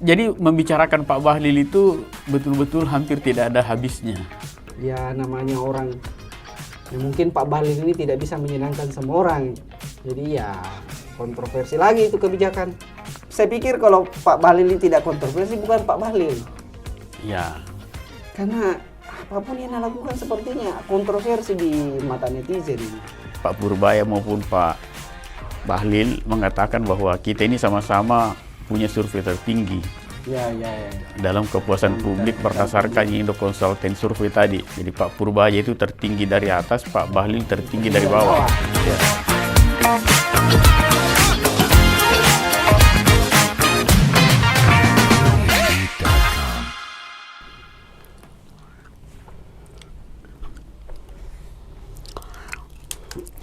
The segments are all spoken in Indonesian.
Jadi membicarakan Pak Bahlil itu betul-betul hampir tidak ada habisnya. Ya namanya orang, ya mungkin Pak Bahlil ini tidak bisa menyenangkan semua orang. Jadi ya kontroversi lagi itu kebijakan. Saya pikir kalau Pak Bahlil ini tidak kontroversi bukan Pak Bahlil. Ya. Karena apapun yang dia lakukan sepertinya kontroversi di mata netizen. Pak Purbaya maupun Pak Bahlil mengatakan bahwa kita ini sama-sama punya survei tertinggi Ya. dalam kepuasan publik berdasarkan Indo Consulting survei tadi. Jadi Pak Purbaya itu tertinggi dari atas, Pak Bahlil tertinggi dari bawah. Ya.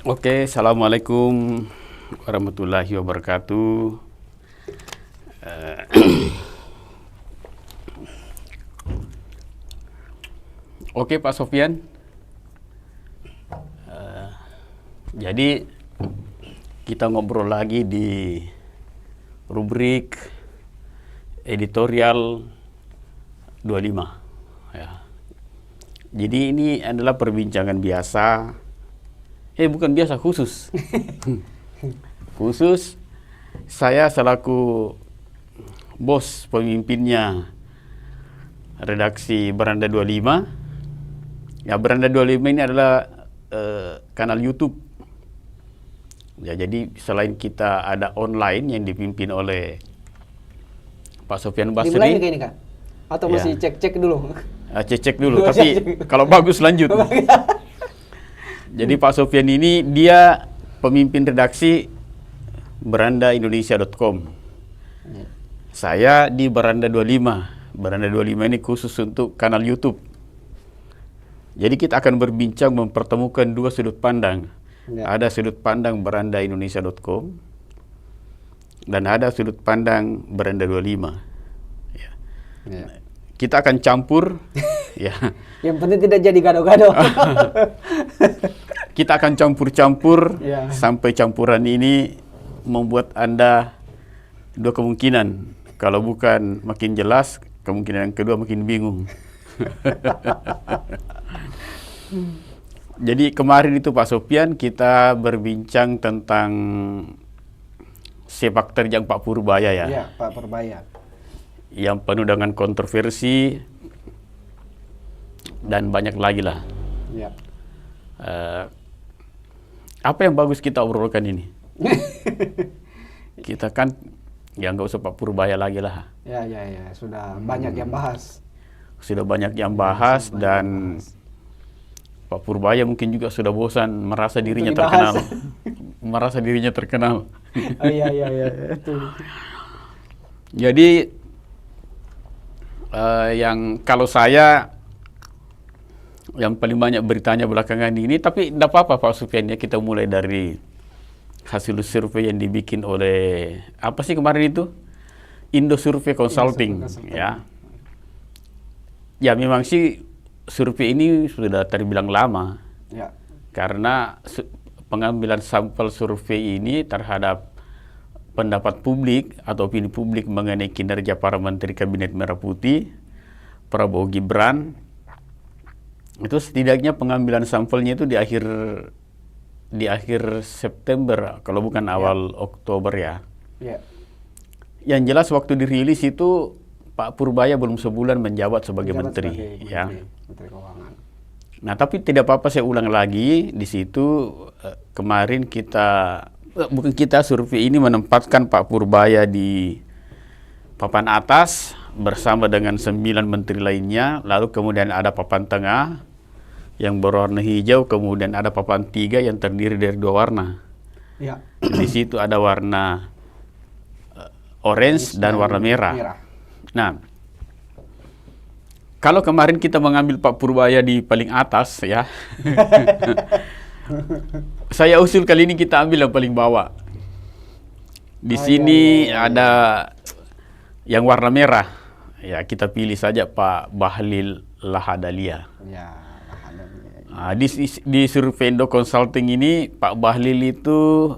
Oke, assalamualaikum warahmatullahi wabarakatuh. Oke Pak Sofyan, jadi kita ngobrol lagi di rubrik editorial 25 ya. Jadi ini adalah perbincangan biasa, bukan biasa, khusus. Khusus saya selaku bos pemimpinnya redaksi Beranda 25. Ya, Beranda 25 ini adalah kanal YouTube. Ya, jadi selain kita ada online yang dipimpin oleh Pak Sofyan Basri. Dimulai kayak ini Kak? Atau masih cek-cek dulu? Cek dulu, tapi kalau bagus lanjut. Jadi Pak Sofyan ini dia pemimpin redaksi berandaindonesia.com. Saya di Beranda 25. Beranda 25 ini khusus untuk kanal YouTube. Jadi kita akan berbincang mempertemukan dua sudut pandang. Ya. Ada sudut pandang berandaindonesia.com dan ada sudut pandang Beranda 25. Ya. Ya. Kita akan campur. Ya. Yang penting tidak jadi gado-gado. Kita akan campur-campur sampai campuran ini membuat Anda dua kemungkinan. Kalau bukan makin jelas, kemungkinan yang kedua makin bingung. Jadi kemarin itu Pak Sofyan kita berbincang tentang sepak terjang Pak Purbaya ya. Iya, Pak Purbaya. Yang penuh dengan kontroversi dan banyak lagi lah. Ya. Apa yang bagus kita obrolkan ini? Kita kan ya nggak usah Pak Purbaya lagi lah. Ya, sudah banyak yang bahas. Sudah banyak yang bahas dan Pak Purbaya mungkin juga sudah bosan merasa dirinya terkenal. Merasa dirinya terkenal. Oh iya. Jadi yang kalau saya yang paling banyak beritanya belakangan ini, tapi tidak apa-apa Pak Sofyan ya, kita mulai dari hasil survei yang dibikin oleh apa sih kemarin itu? Indo Survey Consulting. Ya. Ya memang sih survei ini sudah terbilang lama. Ya. Karena pengambilan sampel survei ini terhadap pendapat publik atau opini publik mengenai kinerja para menteri Kabinet Merah Putih, Prabowo Gibran, itu setidaknya pengambilan sampelnya itu di akhir September, kalau bukan awal Oktober ya. Ya. Yang jelas waktu dirilis itu Pak Purbaya belum sebulan menjabat sebagai menteri, ya. Menteri Keuangan. Nah, tapi tidak apa-apa, saya ulang lagi di situ. Kemarin survei ini menempatkan Pak Purbaya di papan atas bersama dengan 9 menteri lainnya. Lalu kemudian ada papan tengah yang berwarna hijau, kemudian ada papan 3 yang terdiri dari 2 warna. Ya. Di situ ada warna orange dan warna merah. Nah, kalau kemarin kita mengambil Pak Purbaya di paling atas ya, saya usul kali ini kita ambil yang paling bawah. Di sini ada yang warna merah. Ya, kita pilih saja Pak Bahlil Lahadalia. Ya, di survei Indo Consulting ini Pak Bahlil itu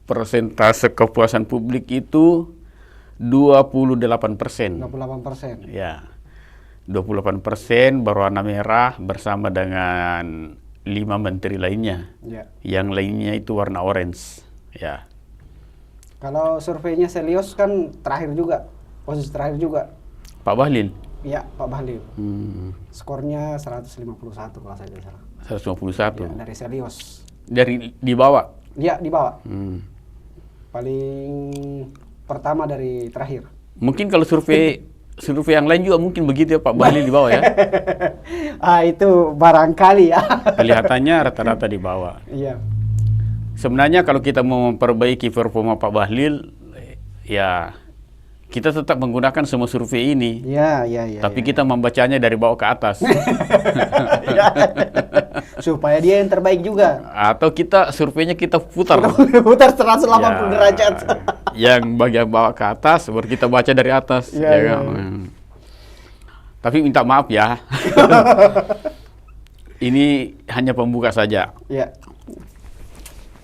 persentase kepuasan publik itu 28%. 28%. Ya, 28% berwarna merah bersama dengan 5 menteri lainnya. Ya. Yang lainnya itu warna orange. Ya, Kalau surveinya Selios kan terakhir juga, posisi terakhir juga. Pak Bahlil. Ya, Pak Bahlil. Hmm, Skornya 151 kalau saya tidak salah. 151. Ya, dari Selios. Dari di bawah. Ya, di bawah. Hmm. Paling pertama dari terakhir. Mungkin kalau survei yang lain juga mungkin begitu ya, Pak Bahlil di bawah ya. Itu barangkali ya. Kelihatannya rata-rata di bawah. Iya. Sebenarnya kalau kita mau memperbaiki performa Pak Bahlil, ya kita tetap menggunakan semua survei ini. Iya. Tapi kita membacanya dari bawah ke atas. Ya. Supaya dia yang terbaik juga. Atau kita surveinya kita putar. Putar 180 derajat. Yang bagian bawah ke atas, baru kita baca dari atas. Iya, iya. Tapi minta maaf ya. Ini hanya pembuka saja. Ya.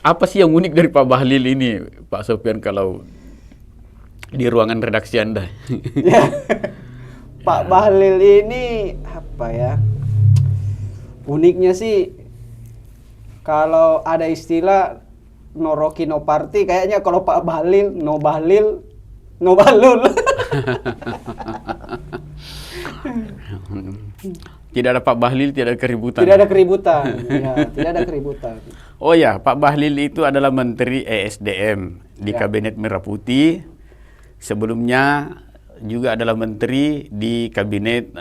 Apa sih yang unik dari Pak Bahlil ini, Pak Sofian, kalau di ruangan redaksi Anda? Ya. Pak Bahlil ini apa ya? Uniknya sih kalau ada istilah no Rocky no party, kayaknya kalau Pak Bahlil no Bahlil no Bahlul. Tidak ada Pak Bahlil, tidak ada keributan. Tidak ada keributan. Ya, tidak ada keributan. Oh ya, Pak Bahlil itu adalah Menteri ESDM di Ya. Kabinet Merah Putih. Sebelumnya juga adalah Menteri di Kabinet,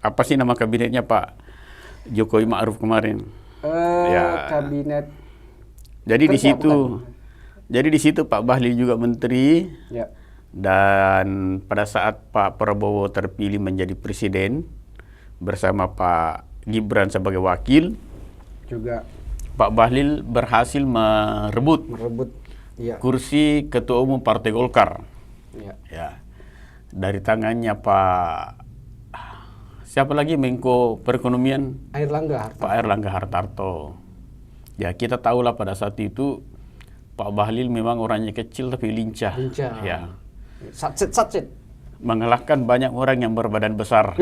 apa sih nama kabinetnya Pak Jokowi Ma'ruf kemarin? Ya. Kabinet. Jadi di Kerja, situ, bukan? jadi di situ Pak Bahlil juga Menteri. Ya. Dan pada saat Pak Prabowo terpilih menjadi presiden bersama Pak Gibran sebagai wakil, Juga Pak Bahlil berhasil merebut merebut. Ya. kursi Ketua Umum Partai Golkar. Ya. Ya. Dari tangannya Pak, siapa lagi Menko Perekonomian? Airlangga Hartarto. Pak Erlangga Hartarto. Ya, kita tahulah pada saat itu Pak Bahlil memang orangnya kecil tapi lincah. Lincah. Ya. Satset. Mengalahkan banyak orang yang berbadan besar.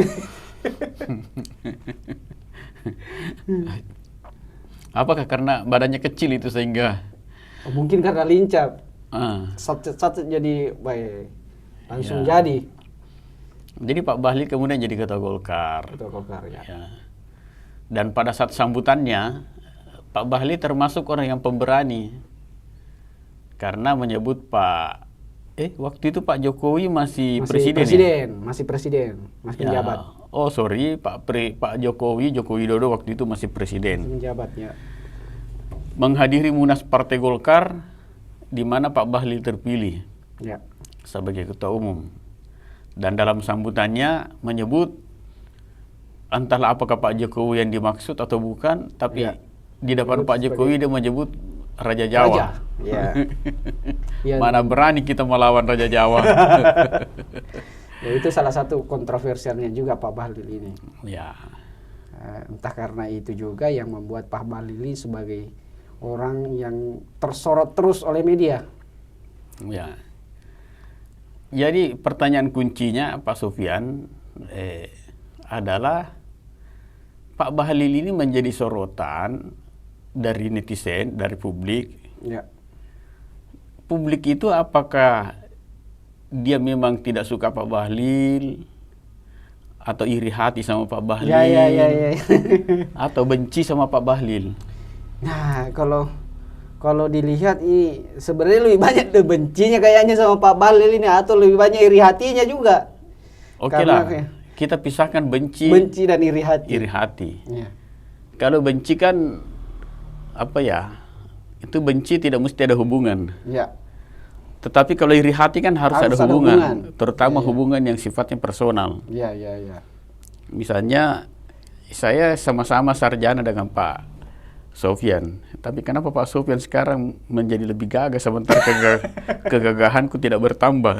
Apakah karena badannya kecil itu sehingga Mungkin karena lincah. ah, Satset jadi baik. Langsung Ya. jadi jadi Pak Bahlil kemudian jadi Ketua Golkar. Ketua Golkar ya. Ya. Dan pada saat sambutannya Pak Bahlil termasuk orang yang pemberani karena menyebut waktu itu Pak Jokowi masih presiden. Ya? Masih presiden, masih Ya. menjabat. Oh sorry, Pak Joko Widodo waktu itu masih presiden. Masih menjabat ya. Menghadiri Munas Partai Golkar di mana Pak Bahlil terpilih Ya. sebagai Ketua Umum. Dan dalam sambutannya menyebut entahlah apakah Pak Jokowi yang dimaksud atau bukan, tapi Ya. di depan Menyebut Pak Jokowi dia menyebut Raja Jawa. Raja. Ya. Ya. Mana berani kita melawan Raja Jawa. Ya, itu salah satu kontroversialnya juga Pak Bahlil ini. Ya. Entah karena itu juga yang membuat Pak Bahlil ini sebagai orang yang tersorot terus oleh media. Ya. Jadi pertanyaan kuncinya Pak Sofian adalah Pak Bahlil ini menjadi sorotan dari netizen, dari publik. Ya. Publik itu apakah dia memang tidak suka Pak Bahlil atau iri hati sama Pak Bahlil Ya. atau benci sama Pak Bahlil? Nah, kalau dilihat sebenarnya lebih banyak bencinya kayaknya sama Pak Bahlil ini atau lebih banyak iri hatinya juga. Oke Karena lah, kita pisahkan benci dan iri hati. iri hati. Ya. Kalau benci kan apa ya? Itu benci tidak mesti ada hubungan. Ya. Tetapi kalau iri hati kan harus ada Harus ada hubungan, hubungan. terutama Ya. hubungan yang sifatnya personal. Ya. Misalnya saya sama-sama sarjana dengan Pak Sofian, tapi kenapa Pak Sofian sekarang menjadi lebih gagah sementara kegagahanku tidak bertambah?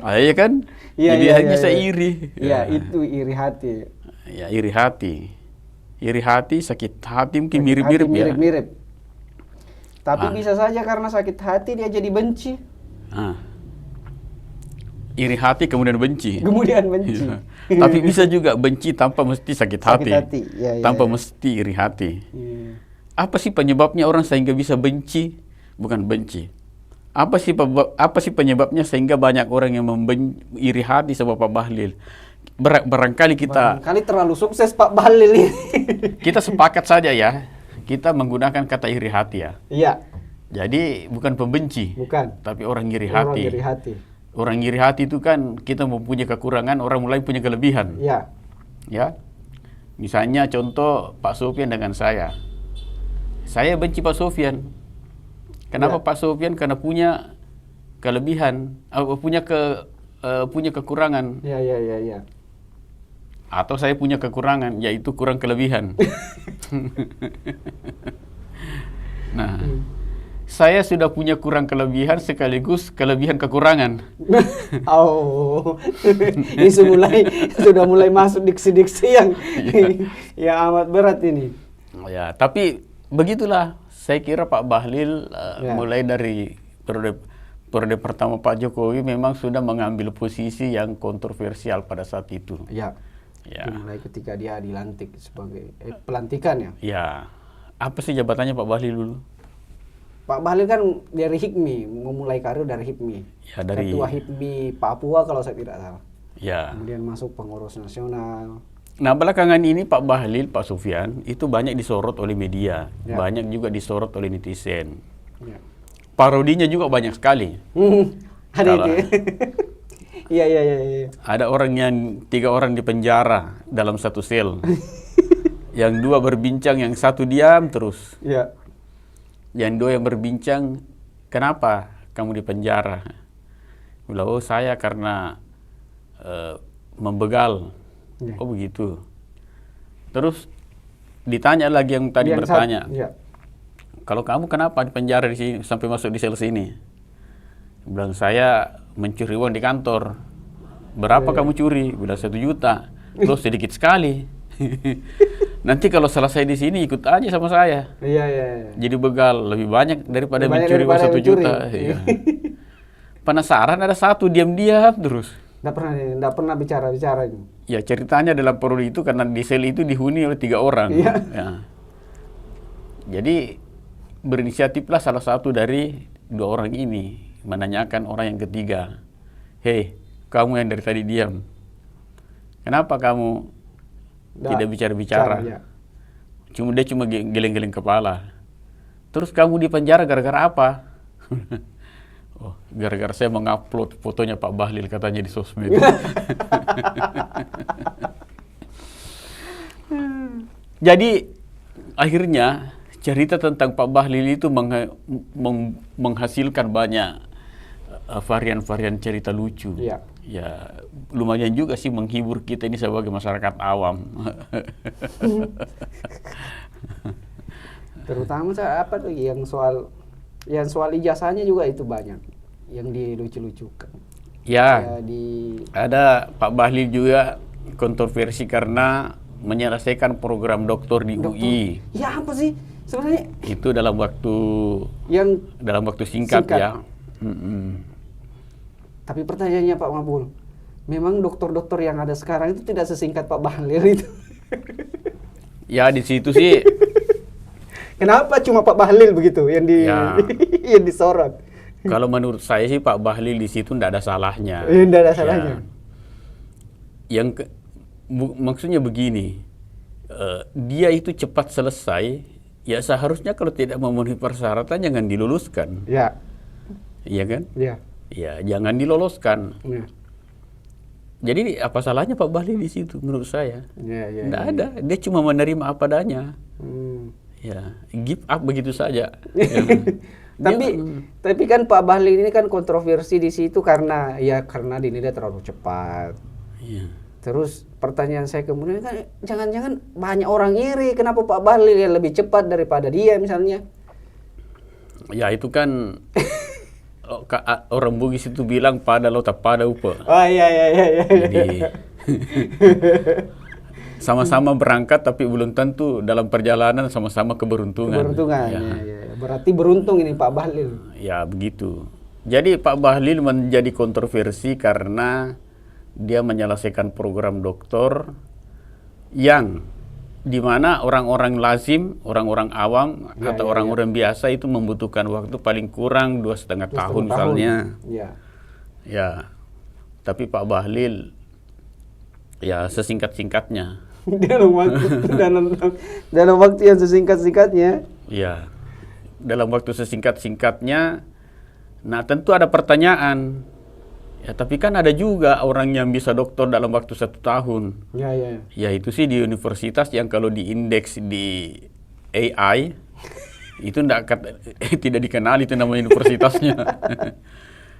Iya kan? Iya, Jadi iya, hanya iya, saya iya. iri. Ya, itu iri hati. Ya, iri hati. Iri hati, sakit hati mungkin Sakit mirip-mirip hati, ya. mirip-mirip. Tapi Ah. bisa saja karena sakit hati dia jadi benci. Ah. iri hati kemudian benci. Kemudian benci. Iya. Tapi bisa juga benci tanpa mesti sakit hati. Sakit hati. Ya, ya, tanpa ya. mesti iri hati. Iya. Apa sih penyebabnya orang sehingga bisa benci? Bukan benci. Apa sih penyebabnya sehingga banyak orang yang iri hati sama Pak Bahlil? Barangkali kita Barangkali terlalu sukses Pak Bahlil ini. kita sepakat saja ya. Kita menggunakan kata iri hati ya. Iya. Jadi bukan pembenci. Bukan. Tapi orang iri Orang hati. iri hati. Orang iri hati itu kan kita mempunyai kekurangan, orang mulai punya kelebihan. Iya. Ya. Misalnya contoh Pak Sofyan dengan saya. Saya benci Pak Sofyan. Kenapa Ya. Pak Sofyan? Karena punya kelebihan, punya kekurangan. Iya, iya, iya, iya. Atau saya punya kekurangan, yaitu kurang kelebihan. Nah, saya sudah punya kurang kelebihan sekaligus kelebihan kekurangan. Oh, ini sudah mulai masuk diksi-diksi yang amat berat ini. Ya, tapi begitulah. Saya kira Pak Bahlil Ya. mulai dari periode pertama Pak Jokowi memang sudah mengambil posisi yang kontroversial pada saat itu. Ya. Ya. Mulai ketika dia dilantik sebagai pelantikan ya. Ya, apa sih jabatannya Pak Bahlil dulu? Pak Bahlil kan dari HIPMI, memulai karir dari HIPMI. Ya, dari Ketua HIPMI Papua kalau saya tidak salah. ya. Kemudian masuk pengurus nasional. Nah, belakangan ini Pak Bahlil, Pak Sufyan itu banyak disorot oleh media, Ya. banyak juga disorot oleh netizen. Ya. Parodinya juga banyak sekali. Ada Kalau- itu. Iya, iya, iya, iya. Ada orang yang 3 orang di penjara dalam satu sel. Yang 2 berbincang, yang 1 diam terus. Iya. Yang 2 yang berbincang, kenapa kamu di penjara? Bilang, oh saya karena membegal. Ya. Oh begitu. Terus ditanya lagi yang tadi Yang bertanya, satu- Iya. kalau kamu kenapa di penjara di sini sampai masuk di sel sini? Bilang saya mencuri uang di kantor. Berapa kamu curi? Bilang 1 juta. Terus sedikit sekali. Nanti kalau selesai di sini ikut aja sama saya. Iya, iya, iya. Jadi begal lebih banyak daripada Lebih banyak mencuri uang daripada 1 mencuri. juta. Iya. Penasaran ada 1 diam-diam terus. Nggak pernah bicara-bicara ini. Ya ceritanya dalam perut itu karena di sel itu dihuni oleh 3 orang. Iya. Ya. Jadi berinisiatiflah salah satu dari 2 orang ini menanyakan orang yang ketiga, hei kamu yang dari tadi diam, kenapa kamu tidak bicara-bicara? Ya. Dia cuma geleng-geleng kepala. Terus kamu di penjara gara-gara apa? Oh, gara-gara saya mengupload fotonya Pak Bahlil katanya di sosmed. Jadi akhirnya cerita tentang Pak Bahlil itu menghasilkan banyak varian-varian cerita lucu. Iya. Ya, lumayan juga sih menghibur kita ini sebagai masyarakat awam. Terutama apa lagi yang soal ijazahnya juga itu banyak yang dilucu-lucukan. Ya, di ada Pak Bahlil juga kontroversi karena menyelesaikan program doktor di UI. Ya apa sih sebenarnya Itu dalam waktu singkat, Singkat. ya. Mm-mm. tapi pertanyaannya Pak Mabul, memang dokter-dokter yang ada sekarang itu tidak sesingkat Pak Bahlil itu. Ya di situ sih Kenapa cuma Pak Bahlil begitu yang Ya. yang disorot? kalau menurut saya sih Pak Bahlil di situ tidak ada salahnya. Tidak ada salahnya. Ya. Maksudnya begini, dia itu cepat selesai, ya seharusnya kalau tidak memenuhi persyaratan jangan diluluskan, Ya, iya kan? ya, Ya jangan diloloskan. ya, Jadi apa salahnya Pak Bahlil di situ menurut saya? ya, ya. Tidak ya. ada, dia cuma menerima apa adanya. Hmm. Ya, give up begitu saja. Ya. Tapi kan Pak Bahlil ini kan kontroversi di situ karena dinilai terlalu cepat. Iya. Terus pertanyaan saya kemudian kan jangan-jangan banyak orang iri kenapa Pak Bahlil yang lebih cepat daripada dia misalnya? Ya itu kan orang Bugis itu bilang pada lo tak pada upa. Oh iya. Jadi sama-sama berangkat tapi belum tentu dalam perjalanan sama-sama keberuntungan. Keberuntungan. Ya, Ya. Berarti beruntung ini Pak Bahlil. ya begitu. Jadi Pak Bahlil menjadi kontroversi karena dia menyelesaikan program doktor yang di mana orang-orang lazim, orang-orang awam atau orang-orang biasa itu membutuhkan waktu paling kurang 2,5 tahun misalnya. Ya, tapi Pak Bahlil ya sesingkat-singkatnya. dalam waktu yang sesingkat-singkatnya. Ya, dalam waktu sesingkat-singkatnya. Nah, tentu ada pertanyaan. Ya, tapi kan ada juga orang yang bisa doktor dalam waktu 1 tahun. Ya, itu sih di universitas yang kalau diindeks di AI itu tidak dikenal itu nama universitasnya.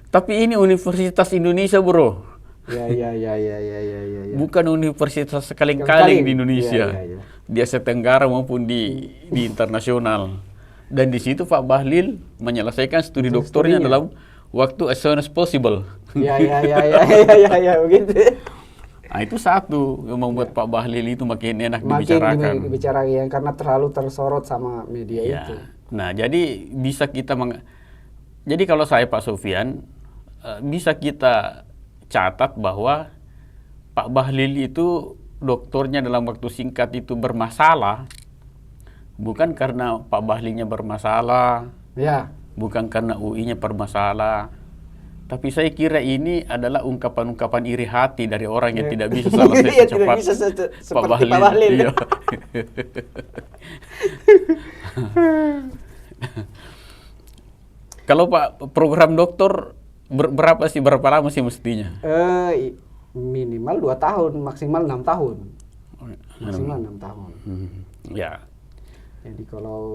Tapi ini Universitas Indonesia, bro. Ya. Bukan universitas kaleng-kaleng di Indonesia. Di Asia Tenggara maupun di internasional. Dan di situ Pak Bahlil menyelesaikan studi doktornya dalam waktu as soon as possible. Ya, begitu. Nah, itu satu yang membuat Pak Bahlil itu makin enak dibicarakan. Karena terlalu tersorot sama media itu. Nah, jadi bisa kita jadi kalau saya Pak Sofyan, bisa kita catat bahwa Pak Bahlil itu doktornya dalam waktu singkat itu bermasalah. Bukan karena Pak Bahlilnya bermasalah, bukan karena UI-nya bermasalah, tapi saya kira ini adalah ungkapan-ungkapan iri hati dari orang yang tidak bisa selesai secepat Pak Bahlil. Iya. Kalau Pak program doktor berapa lama sih mestinya? Minimal 2 tahun, maksimal 6 tahun. Maksimal 6 tahun. Ya. Jadi kalau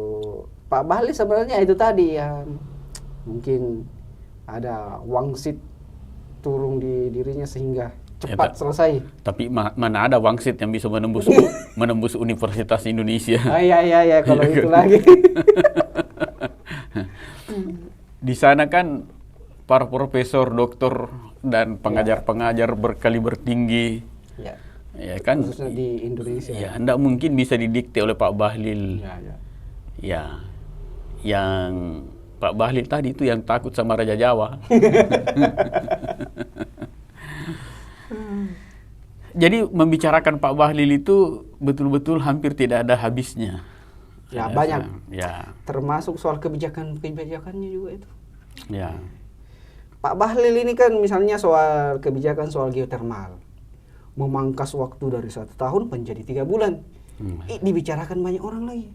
Pak Bahlil sebenarnya itu tadi ya, mungkin ada wangsit turun di dirinya sehingga cepat selesai. Tapi mana ada wangsit yang bisa menembus Universitas Indonesia? Ya kalau itu lagi. Di sana kan para profesor, doktor dan pengajar-pengajar berkaliber tinggi. Ya kan, khususnya di Indonesia. Ya, tidak mungkin bisa didikte oleh Pak Bahlil. Ya, yang Pak Bahlil tadi itu yang takut sama Raja Jawa. Jadi membicarakan Pak Bahlil itu betul-betul hampir tidak ada habisnya. Ya, banyak. Ya. Termasuk soal kebijakannya juga itu. Ya. Pak Bahlil ini kan misalnya soal kebijakan soal geotermal. Memangkas waktu dari 1 tahun menjadi 3 bulan. Dibicarakan banyak orang lagi.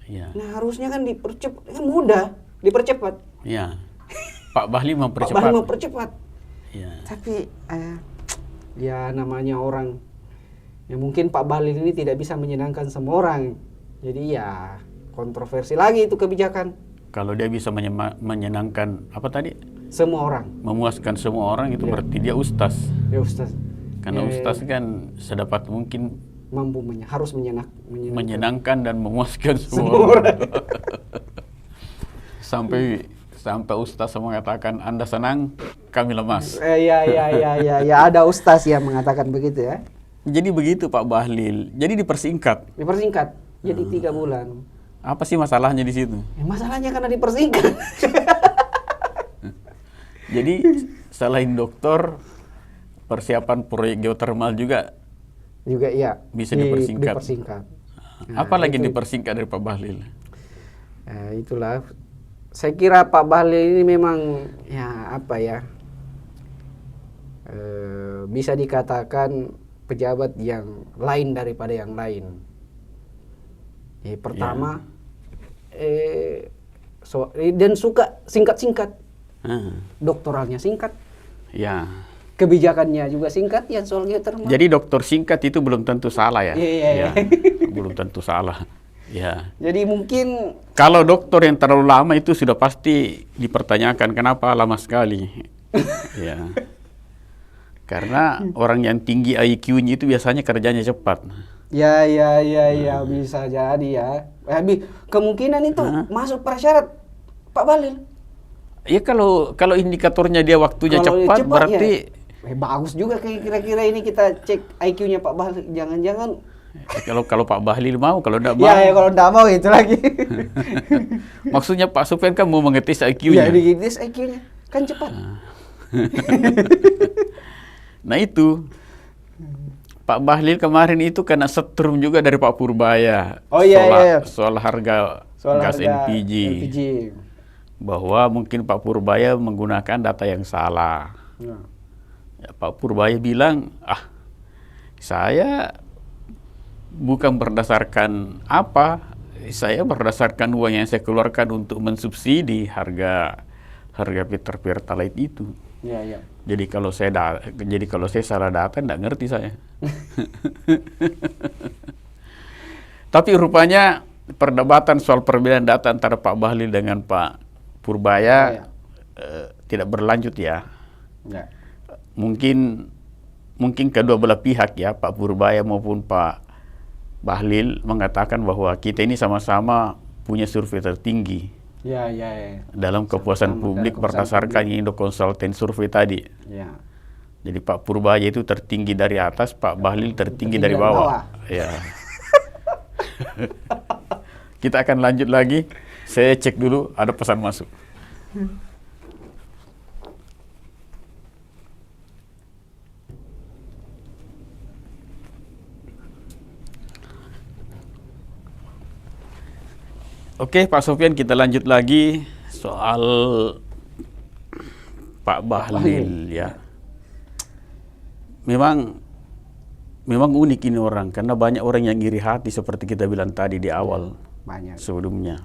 Nah, harusnya kan dipercepat, kan mudah dipercepat. Ya. Pak Bahlil mempercepat. Tapi ya namanya orang. Ya mungkin Pak Bahlil ini tidak bisa menyenangkan semua orang. Jadi ya kontroversi lagi itu kebijakan. Kalau dia bisa menyenangkan apa tadi? Semua orang. Memuaskan semua orang itu berarti dia ustaz. Ya ustaz. Karena ustaz kan sedapat mungkin mampu harus menyenangkan dan memuaskan semua orang. sampai ustaz mengatakan Anda senang, kami lemas. Ya ada ustaz yang mengatakan begitu ya. Jadi begitu Pak Bahlil. Jadi dipersingkat. Jadi 3 bulan. Apa sih masalahnya di situ? Masalahnya karena dipersingkat. Jadi selain doktor, persiapan proyek geotermal juga bisa dipersingkat. Nah, apa lagi dipersingkat dari Pak Bahlil? Itulah, saya kira Pak Bahlil ini memang bisa dikatakan pejabat yang lain daripada yang lain. Pertama, dan suka singkat-singkat. Doktoralnya singkat. Ya. Kebijakannya juga singkat yang soal geotermal. Jadi doktor singkat itu belum tentu salah ya? Iya. Belum tentu salah. Ya. Jadi mungkin kalau doktor yang terlalu lama itu sudah pasti dipertanyakan kenapa lama sekali. Ya. Karena orang yang tinggi IQ-nya itu biasanya kerjanya cepat. Ya, bisa jadi ya. Kemungkinan itu masuk prasyarat Pak Bahlil. Ya kalau indikatornya dia waktunya cepat berarti bagus juga kira-kira ini kita cek IQ-nya Pak Bahlil. Jangan-jangan kalau Pak Bahlil mau, kalau tidak mau. Ya kalau tidak mau itu lagi. Maksudnya Pak Sofyan kan mau mengetes IQ-nya. Ya, digetes IQ-nya. Kan cepat. Nah itu Pak Bahlil kemarin itu kena setrum juga dari Pak Purbaya. Oh iya, iya. Soal harga Soal gas harga LPG. Bahwa mungkin Pak Purbaya menggunakan data yang salah. Ya, Pak Purbaya bilang, saya bukan berdasarkan apa, saya berdasarkan uang yang saya keluarkan untuk mensubsidi harga Pertalite itu. Iya. Jadi kalau saya salah data, nggak ngerti saya. Tapi rupanya perdebatan soal perbedaan data antara Pak Bahlil dengan Pak Purbaya tidak berlanjut ya. Mungkin kedua belah pihak ya, Pak Purbaya maupun Pak Bahlil mengatakan bahwa kita ini sama-sama punya survei tertinggi. Ya. Dalam kepuasan publik berdasarkan Indo Consultant survei tadi. Ya. Jadi Pak Purbaya itu tertinggi dari atas, Pak Bahlil tertinggi dari bawah. Ya. Kita akan lanjut lagi. Saya cek dulu ada pesan masuk. Oke, Pak Sofyan, kita lanjut lagi soal Pak Bahlil ya. Memang unik ini orang, karena banyak orang yang iri hati seperti kita bilang tadi di awal. Banyak. Sebelumnya.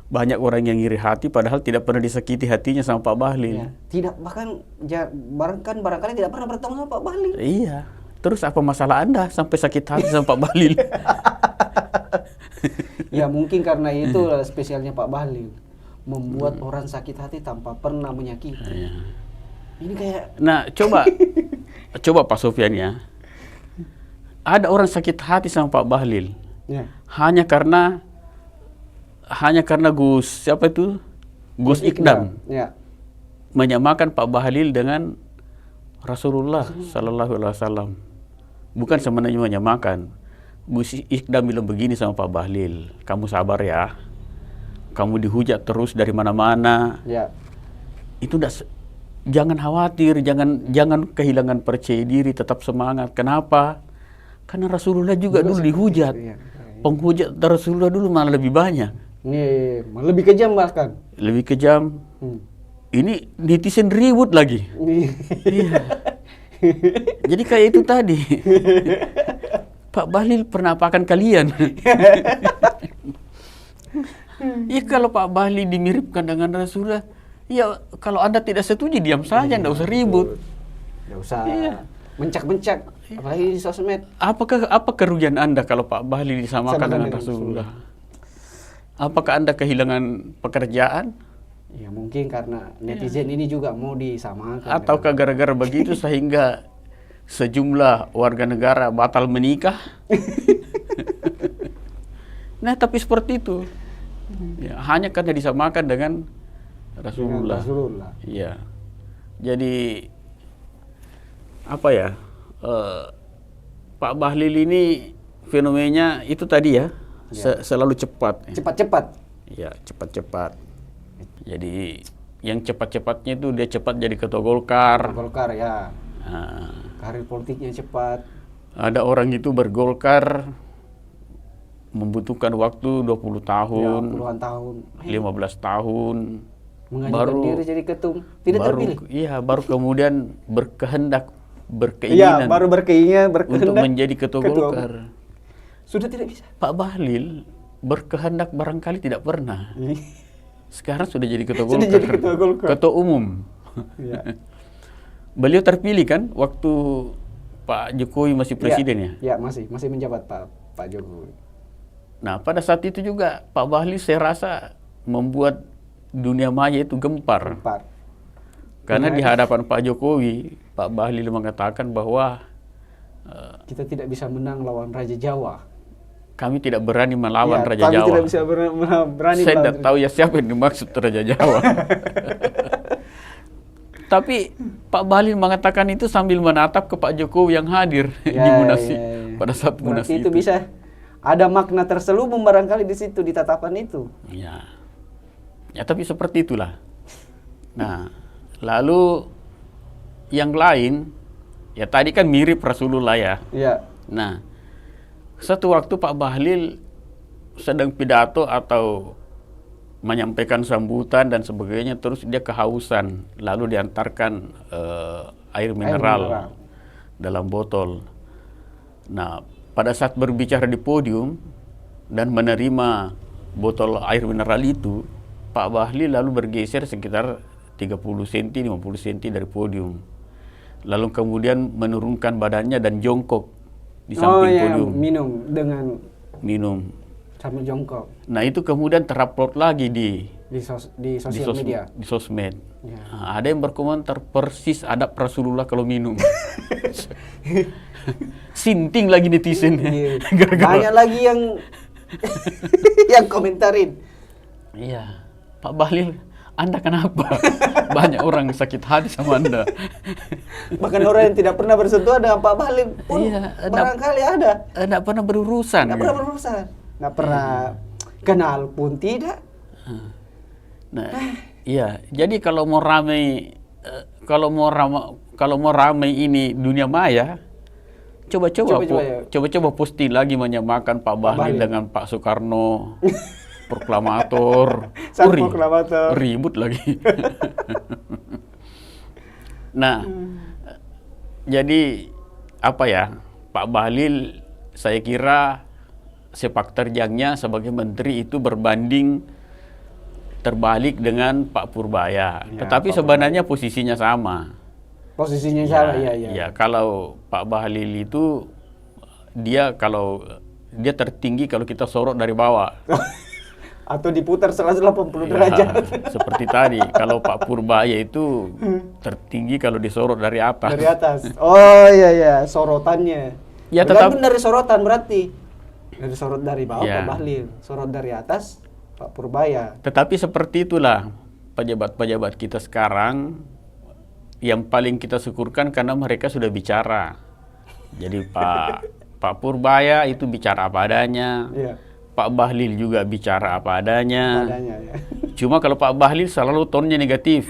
Banyak orang yang iri hati padahal tidak pernah disakiti hatinya sama Pak Bahlil. Ya. Tidak, bahkan barangkali tidak pernah bertemu sama Pak Bahlil. Iya. Terus apa masalah Anda sampai sakit hati sama Pak Bahlil? Ya mungkin karena itu spesialnya Pak Bahlil, membuat orang sakit hati tanpa pernah menyakiti. Iya. Ini kayak. Nah, coba Pak Sofyan ya. Ada orang sakit hati sama Pak Bahlil. Ya. Hanya karena Gus Ikdam Ya. menyamakan Pak Bahlil dengan Rasulullah Sallallahu Alaihi Wasallam. Bukan sebenarnya menyamakan. Gus Ikdam bilang begini sama Pak Bahlil, kamu sabar ya, kamu dihujat terus dari mana-mana. Ya. Itu jangan khawatir, jangan kehilangan percaya diri, tetap semangat. Kenapa? Karena Rasulullah juga dulu dihujat. Iya. Penghujat Rasulullah dulu malah lebih banyak. Nih, lebih kejam bahkan. Lebih kejam. Ini netizen ribut lagi. Iya. Jadi kayak itu tadi. Pak Bahlil pernah apakan kalian? Ya kalau Pak Bahlil dimiripkan dengan Rasulullah, ya kalau Anda tidak setuju diam saja, tidak usah ribut. Tidak usah mencak-mencak, apalagi di sosmed. Apa kerugian Anda kalau Pak Bahlil disamakan dengan Rasulullah? Apakah Anda kehilangan pekerjaan? Ya mungkin karena netizen ini juga mau disamakan. Ataukah gara-gara begitu sehingga sejumlah warga negara batal menikah? Nah, tapi seperti itu. Ya, hanya karena disamakan dengan Rasulullah. Iya. Jadi apa ya? Pak Bahlil ini fenomenanya itu tadi ya, selalu cepat. Cepat-cepat. Ya, cepat-cepat. Jadi yang cepat-cepatnya itu dia cepat jadi ketua Golkar. Golkar ya. Karir politiknya cepat. Ada orang itu bergolkar membutuhkan waktu 20 tahun. Ya, puluhan tahun. 15 tahun. Mengajukan diri jadi ketum. Tidak terpilih. Iya, baru kemudian berkeinginan. Iya, baru berkeinginan untuk menjadi ketua Golkar. Sudah tidak bisa. Pak Bahlil berkehendak barangkali tidak pernah. Sekarang sudah jadi ketua Golkar. Sudah jadi ketua Golkar. Ketua umum. Ya. Beliau terpilih kan waktu Pak Jokowi masih presiden ya? Ya, masih menjabat Pak Jokowi. Nah, pada saat itu juga Pak Bahlil saya rasa membuat dunia maya itu gempar. Karena di hadapan Pak Jokowi, Pak Bahlil mengatakan bahwa kita tidak bisa menang lawan Raja Jawa. Kami tidak berani melawan Raja kami Jawa. Tidak bisa berani. Saya tidak tahu ya siapa yang dimaksud Raja Jawa. Tapi Pak Bahlil mengatakan itu sambil menatap ke Pak Jokowi yang hadir di Munasih pada saat Munasih itu. Bisa ada makna terselubung barangkali di situ, di tatapan itu. Ya, tapi seperti itulah. Nah, Lalu yang lain, ya tadi kan mirip Rasulullah ya. Iya. Nah, satu waktu Pak Bahlil sedang pidato atau menyampaikan sambutan dan sebagainya, terus dia kehausan, lalu diantarkan air mineral dalam botol. Nah, pada saat berbicara di podium dan menerima botol air mineral itu, Pak Bahlil lalu bergeser sekitar 30 cm, 50 cm dari podium. Lalu kemudian menurunkan badannya dan jongkok di samping podium. Minum. Sambil jongkok. Nah, itu kemudian terupload lagi di sosial media. Di sosmed. Ya. Nah, ada yang berkomentar persis adab Rasulullah kalau minum. Sinting lagi netizen. Iya. Banyak lagi yang yang komentarin. Iya, Pak Bahlil, Anda kenapa? Banyak orang sakit hati sama Anda. Bahkan orang yang tidak pernah bersentuhan dengan Pak Bahlil pun barangkali ada. Tidak pernah berurusan. Nggak pernah kenal pun tidak. Nah, iya. Jadi kalau mau ramai, kalau mau ramai ini dunia maya, coba posting lagi menyamakan Pak Bahlil dengan Pak Soekarno, proklamator. Proklamator. Ribut lagi. Nah, jadi apa ya, Pak Bahlil saya kira sepak terjangnya sebagai menteri itu berbanding terbalik dengan Pak Purbaya. Ya, Tetapi sebenarnya posisinya sama. Posisinya sama, iya. Ya, kalau Pak Bahlil itu dia tertinggi kalau kita sorot dari bawah. Atau diputar 180 derajat. Seperti tadi, kalau Pak Purbaya itu tertinggi kalau disorot dari atas. Dari atas. Oh iya, sorotannya. Ya, Bergantung dari sorotan berarti. Dari sorot dari bawah ya. Pak Bahlil, sorot dari atas Pak Purbaya. Tetapi seperti itulah pejabat-pejabat kita sekarang yang paling kita syukurkan karena mereka sudah bicara. Jadi Pak Purbaya itu bicara apa adanya. Ya. Pak Bahlil juga bicara apa adanya. Ya. Cuma kalau Pak Bahlil selalu tonnya negatif.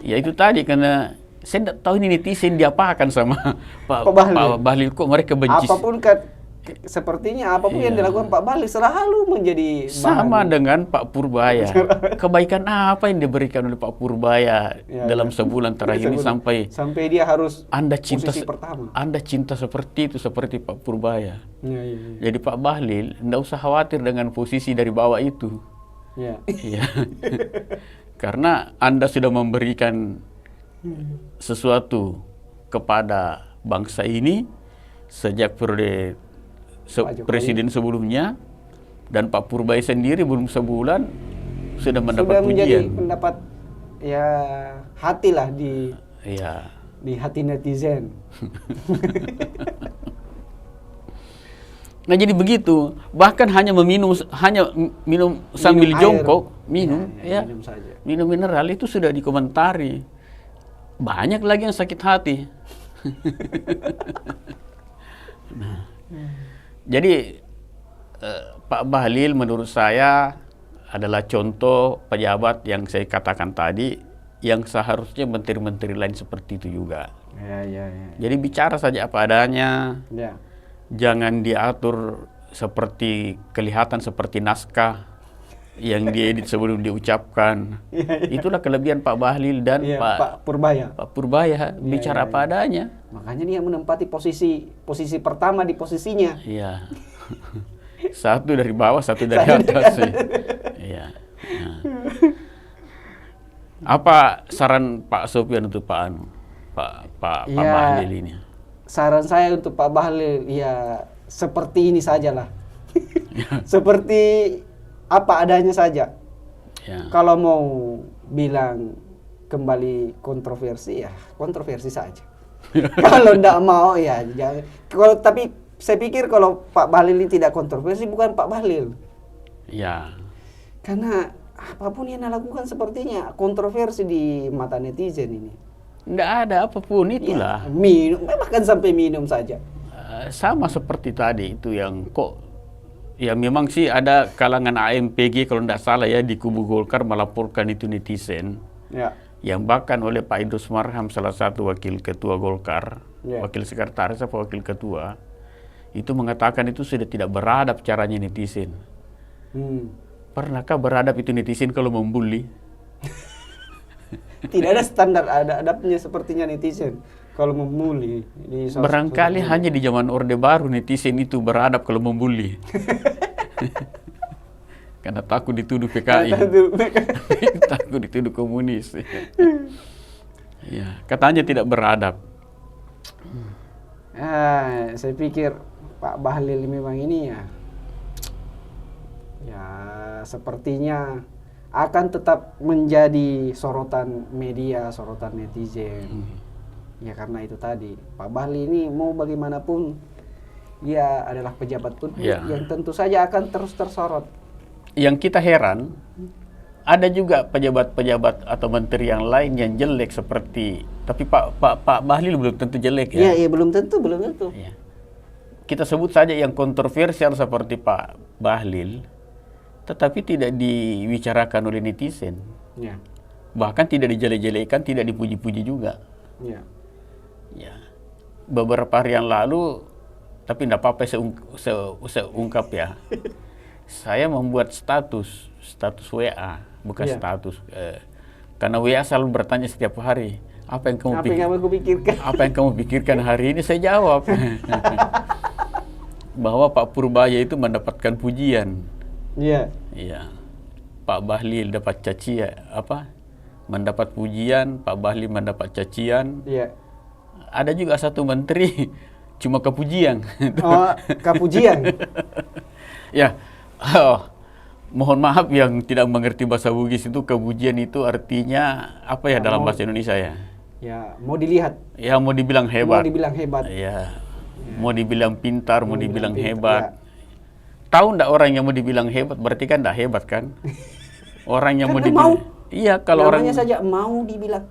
Ya itu tadi karena saya tidak tahu ini netizen diapakan sama Pak Bahlil kok mereka benci. Sepertinya apapun yang dilakukan Pak Bahlil selalu menjadi sama dengan Pak Purbaya. Kebaikan apa yang diberikan oleh Pak Purbaya dalam sebulan terakhir ini sampai dia harus posisi pertama. Anda cinta seperti itu, seperti Pak Purbaya. Ya. Jadi Pak Bahlil tidak usah khawatir dengan posisi dari bawah itu. Ya. Karena Anda sudah memberikan sesuatu kepada bangsa ini sejak periode presiden sebelumnya, dan Pak Purbaya sendiri belum sebulan sudah mendapat menjadi pujian. Mendapat ya hati lah di hati netizen. Nah jadi begitu, bahkan hanya minum sambil jongkok, minum saja. Minum mineral itu sudah dikomentari. Banyak lagi yang sakit hati. Jadi Pak Bahlil menurut saya adalah contoh pejabat yang saya katakan tadi, yang seharusnya menteri-menteri lain seperti itu juga. Ya. Jadi bicara saja apa adanya, jangan diatur seperti kelihatan seperti naskah yang diedit sebelum diucapkan. Itulah kelebihan Pak Bahlil dan Pak Purbaya. Pak Purbaya bicara apa adanya. Makanya dia menempati posisi pertama di posisinya. Iya. Satu dari bawah, satu dari atas. Iya. Nah. Apa saran Pak Sofyan untuk Pak Bahlil ini? Saran saya untuk Pak Bahlil ya seperti ini sajalah. Seperti apa adanya saja. Kalau mau bilang kembali kontroversi ya kontroversi saja. Kalau tidak mau ya jangan. Tapi saya pikir kalau Pak Bahlil ini tidak kontroversi bukan Pak Bahlil. Ya. Karena apapun yang dia lakukan sepertinya kontroversi di mata netizen ini. Tidak ada apapun itulah. Minum, bahkan sampai minum saja. Sama seperti tadi itu yang ya memang sih ada kalangan AMPG kalau tidak salah ya di kubu Golkar melaporkan itu netizen. yang bahkan oleh Pak Idrus Marham, salah satu wakil ketua Golkar, Ya. wakil sekretaris apa wakil ketua, itu mengatakan itu sudah tidak beradab caranya netizen. Pernahkah beradab itu netizen kalau membuli? Tidak ada standar adabnya sepertinya netizen kalau membuli. Barangkali hanya di zaman Orde Baru netizen itu beradab kalau membuli. Karena takut dituduh PKI. Takut dituduh komunis. Ya, katanya tidak beradab. Saya pikir Pak Bahlil memang ini ya sepertinya akan tetap menjadi sorotan media, sorotan netizen. Ya karena itu tadi, Pak Bahlil ini mau bagaimanapun dia adalah pejabat publik yang tentu saja akan terus tersorot. Yang kita heran, ada juga pejabat-pejabat atau menteri yang lain yang jelek seperti, tapi Pak Bahlil belum tentu jelek ya. Iya, belum tentu. Ya. Kita sebut saja yang kontroversial seperti Pak Bahlil, tetapi tidak dibicarakan oleh netizen. Ya. Bahkan tidak dijelek-jelekan, tidak dipuji-puji juga. Ya. Ya. Beberapa hari yang lalu, tapi tidak apa-apa saya ungkap ya. Saya membuat status WA, bukan status. Karena WA selalu bertanya setiap hari, apa yang kamu pikirkan? Apa yang kamu pikirkan hari ini? Saya jawab bahwa Pak Purbaya itu mendapatkan pujian. Iya. Iya. Pak Bahlil dapat cacian, mendapat pujian, Pak Bahlil mendapat cacian. Iya. Ada juga satu menteri cuma kepujian. Oh, kepujian. Ya. Mohon maaf yang tidak mengerti bahasa Bugis, itu kepujian itu artinya apa ya dalam bahasa Indonesia ya? Ya, mau dilihat. Ya, mau dibilang hebat. Mau dibilang hebat. Ya. Mau dibilang pintar, mau dibilang hebat. Tahu enggak orang yang mau dibilang hebat berarti kan enggak hebat kan? Orang yang mau dibilang iya, kalau namanya orang saja mau dibilang.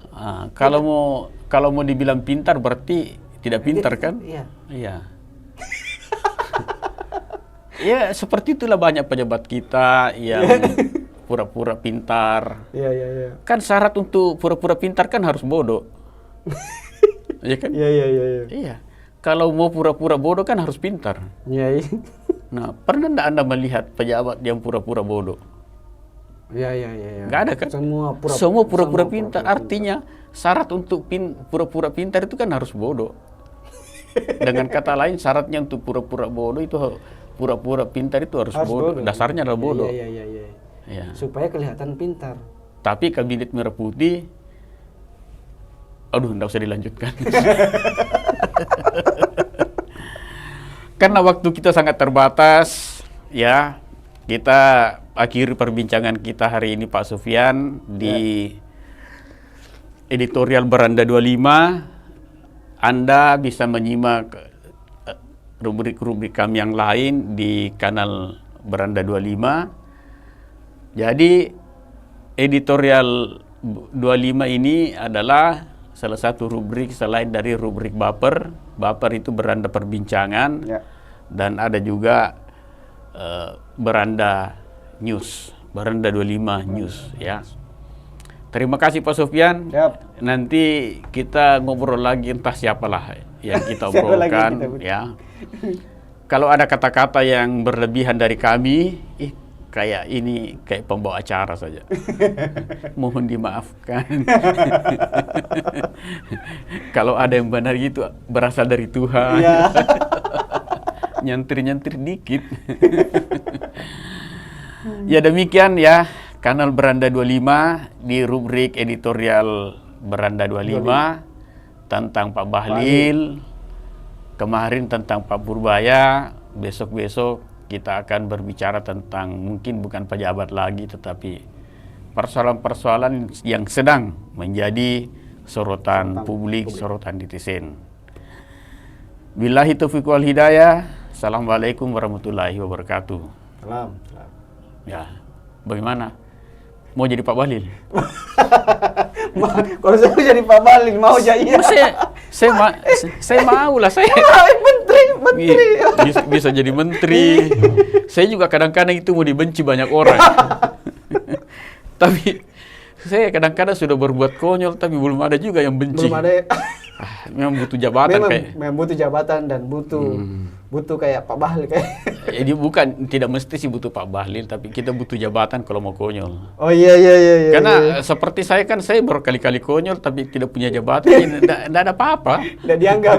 Kalau mau dibilang pintar berarti tidak pintar kan? Iya. Iya. Ya, seperti itulah banyak pejabat kita yang pura-pura pintar. Iya. Kan syarat untuk pura-pura pintar kan harus bodoh. Iya kan? Iya. Iya. Kalau mau pura-pura bodoh kan harus pintar. Iya. Nah, pernah enggak Anda melihat pejabat yang pura-pura bodoh? Iya. Enggak ada kan? Semua pura-pura pintar. Artinya syarat untuk pura-pura pintar itu kan harus bodoh. Dengan kata lain, syaratnya untuk pura-pura bodoh itu pura-pura pintar itu harus bodoh. Dasarnya adalah bodoh. Iya. Ya. Supaya kelihatan pintar. Tapi Kabinet Merah Putih, aduh, enggak usah dilanjutkan. Karena waktu kita sangat terbatas, ya, kita akhiri perbincangan kita hari ini Pak Sufyan di editorial Beranda 25. Anda bisa menyimak rubrik-rubrik kami yang lain di kanal Beranda 25. Jadi editorial 25 ini adalah salah satu rubrik selain dari rubrik Baper. Baper itu beranda perbincangan. Ya. Dan ada juga Beranda News, Beranda 25 News ya. Terima kasih Pak Sufyan. Yap. Nanti kita ngobrol lagi, entah siapalah yang kita obrolkan ya. Kalau ada kata-kata yang berlebihan dari kami, kayak pembawa acara saja. Mohon dimaafkan. Kalau ada yang benar gitu berasal dari Tuhan. Ya. Nyantir-nyantir dikit. Ya demikian ya, kanal Beranda 25 di rubrik editorial Beranda 25 tentang Pak Bahlil, kemarin tentang Pak Purbaya, besok-besok kita akan berbicara tentang mungkin bukan pejabat lagi, tetapi persoalan-persoalan yang sedang menjadi sorotan publik, sorotan netizen. Billahi taufiq wal hidayah. Assalamualaikum warahmatullahi wabarakatuh. Salam. Ya, bagaimana? Mau jadi Pak Bahlil? Kalau saya mau jadi Pak Bahlil, mau jadi. Saya mau lah, saya. Menteri. Bisa jadi menteri. Saya juga kadang-kadang itu mau dibenci banyak orang. Tapi Saya kadang-kadang sudah berbuat konyol tapi belum ada juga yang benci. Belum ada. Memang butuh jabatan kayak. Memang butuh jabatan dan butuh kayak Pak Bahlil kayak. Jadi bukan, tidak mesti sih butuh Pak Bahlil, tapi kita butuh jabatan kalau mau konyol. Oh iya. Karena seperti saya kan, saya berkali-kali konyol tapi tidak punya jabatan, tidak ada apa-apa. Tidak dianggap.